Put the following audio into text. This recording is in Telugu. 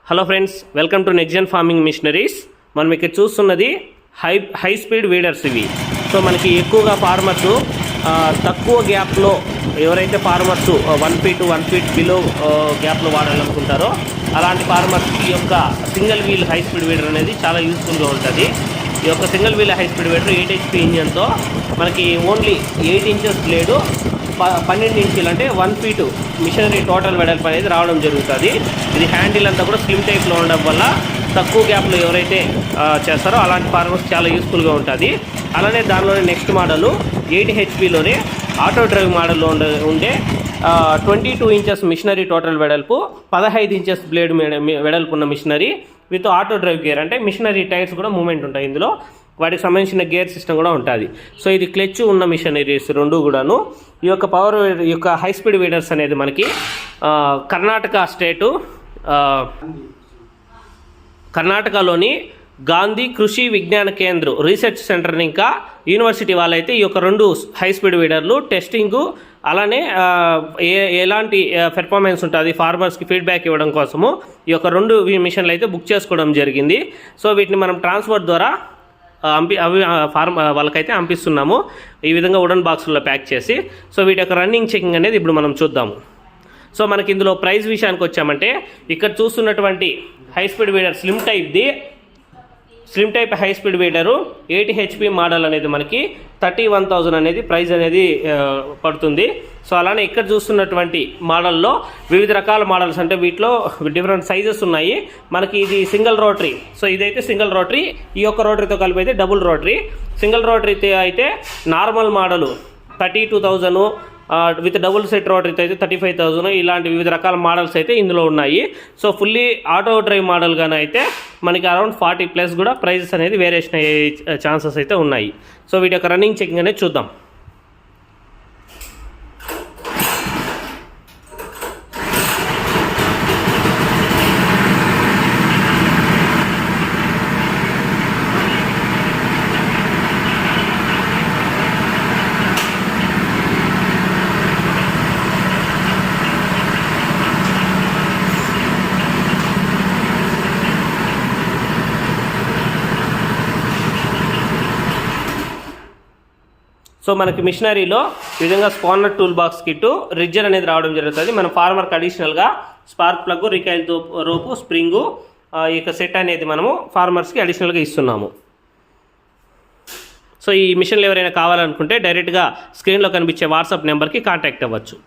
Hello friends, welcome to Nexgen farming machineries. మనం ఇక్కడ చూస్తున్నది హై స్పీడ్ వీడర్స్ ఇవి. సో మనకి ఎక్కువగా ఫార్మర్స్ తక్కువ గ్యాప్లో ఎవరైతే ఫార్మర్స్ 1 feet 1 feet బిలో గ్యాప్లో వాడాలనుకుంటారో అలాంటి ఫార్మర్స్ ఈ యొక్క single wheel high speed weeder అనేది చాలా యూస్ఫుల్గా ఉంటుంది. ఈ యొక్క single wheel high speed weeder 8 HP ఇంజన్తో మనకి ఓన్లీ 8 inches బ్లేడు 12 inches అంటే 1 feet మిషనరీ టోటల్ వెడల్పు అనేది రావడం జరుగుతుంది. ఇది హ్యాండిల్ అంతా కూడా స్లిమ్ టైప్లో ఉండడం వల్ల తక్కువ గ్యాప్లో ఎవరైతే చేస్తారో అలాంటి ఫార్మర్స్ చాలా యూస్ఫుల్గా ఉంటుంది. అలానే దానిలోనే నెక్స్ట్ మోడలు 8 HPలోనే ఆటో డ్రైవ్ మోడల్లో ఉండే 22 inches మిషనరీ టోటల్ వెడల్పు 15 inches బ్లేడ్ వెడల్పు ఉన్న machinery with auto drive gear, అంటే మిషనరీ టైర్స్ కూడా మూమెంట్ ఉంటాయి ఇందులో, వాటికి సంబంధించిన గేర్ సిస్టమ్ కూడా ఉంటుంది. సో ఇది క్లచ్ ఉన్న మిషనరీస్ రెండు కూడాను. ఈ యొక్క ఈ యొక్క హై స్పీడ్ వీడర్స్ అనేది మనకి కర్ణాటక స్టేటు కర్ణాటకలోని గాంధీ కృషి విజ్ఞాన కేంద్ర రీసెర్చ్ సెంటర్ని ఇంకా యూనివర్సిటీ వాళ్ళైతే ఈ యొక్క రెండు హై స్పీడ్ వీడర్లు టెస్టింగు అలానే ఎలాంటి పెర్ఫార్మెన్స్ ఉంటుంది ఫార్మర్స్కి ఫీడ్బ్యాక్ ఇవ్వడం కోసము ఈ యొక్క రెండు మిషన్లు అయితే బుక్ చేసుకోవడం జరిగింది. సో వీటిని మనం ట్రాన్స్పోర్ట్ ద్వారా వాళ్ళకైతే పంపిస్తున్నాము ఈ విధంగా వుడెన్ బాక్సుల్లో ప్యాక్ చేసి. సో వీటి యొక్క రన్నింగ్ చెకింగ్ అనేది ఇప్పుడు మనం చూద్దాము. సో మనకి ఇందులో ప్రైస్ విషయానికి వచ్చామంటే ఇక్కడ చూస్తున్నటువంటి high speed weeder slim type high speed weeder 8 HP model అనేది మనకి 31,000 అనేది ప్రైస్ అనేది పడుతుంది. సో అలానే ఇక్కడ చూస్తున్నటువంటి మోడల్లో వివిధ రకాల మోడల్స్, అంటే వీటిలో డిఫరెంట్ సైజెస్ ఉన్నాయి. మనకి ఇది సింగిల్ రోటరీ, సో ఇదైతే సింగిల్ రోటరీ, ఈ యొక్క రోటరీతో కలిపి అయితే డబుల్ రోటరీ. సింగిల్ రోటరీ అయితే normal model 32,000, with double set రోటరీతో అయితే 35,000, ఇలాంటి వివిధ రకాల మోడల్స్ అయితే ఇందులో ఉన్నాయి. So fully auto drive model గానే అయితే మనకి అరౌండ్ 40+ కూడా ప్రైజెస్ అనేది వేరియేషన్ అయ్యే ఛాన్సెస్ అయితే ఉన్నాయి. సో వీటి యొక్క రన్నింగ్ చెకింగ్ అనేది చూద్దాం. సో మనకి మిషనరీలో ఈ విధంగా స్పాన్నర్ టూల్ బాక్స్ కిట్, రిజ్జర్ అనేది రావడం జరుగుతుంది. మన ఫార్మర్కి అడిషనల్గా స్పార్క్ ప్లగ్, రికైల్ రోపు, స్ప్రింగు, ఈ యొక్క సెట్ అనేది మనము ఫార్మర్స్కి అడిషనల్గా ఇస్తున్నాము. సో ఈ మిషన్లు ఎవరైనా కావాలనుకుంటే డైరెక్ట్గా స్క్రీన్లో కనిపించే వాట్సాప్ నెంబర్కి కాంటాక్ట్ అవ్వచ్చు.